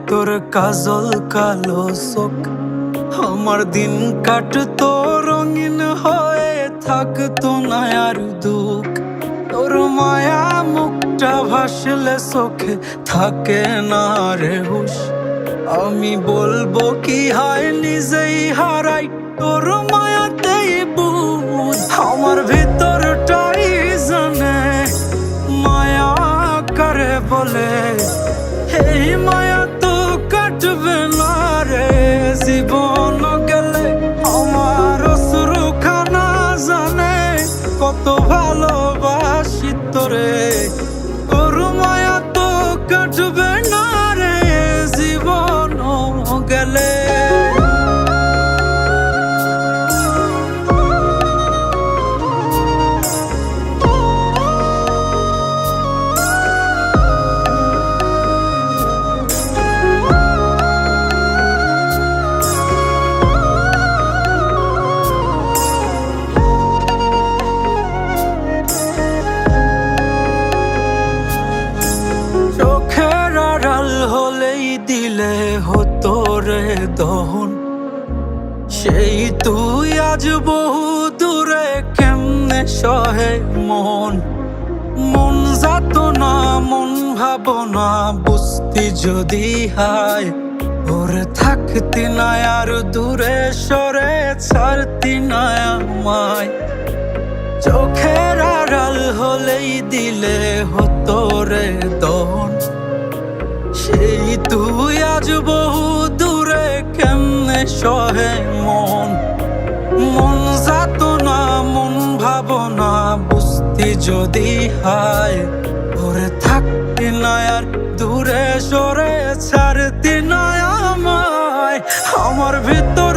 তোর কাজল কালো চোখ, আমার দিন কাটতো রঙিন হয়ে, থাকতো না আর দুঃখ। তোর মায়া মুখটা ভাসলে চোখে থাকে না রে হুশ। আমি বলবো কি হয় নিজেই হারাই তোর মায়াতেই বুঝ। আমার ভিতরটাই জানে মায়া করে বলে, এই মায়া তো কাটবে না রে জীবন গেলে। আমার অশ্রুখানা জানে কত ভালোবাসি তোরে, তোর মায়া তো কাটবে না রে জীবন গেলে। চোখের আড়াল হলেই দিলে হতো রে দহন, সেই তুই আজ বহু দূরে কেমনে সহে মন। মন যাত না মন ভাবনা বুঝতি যদি হায়, ওরে থাকতি না আর দূরে সরে ছাড়তি না আমায়। চোখের আড়াল হলেই দিলে হতো রে দহন, সেই তুই আজ বহু দূরে কেমনে সহে মন। মন যাত না মন ভাবনা বুঝতি যদি হায়, ওরে থাকতি না আর দূরে সরে ছাড়তি না আমায়। আমার ভিতর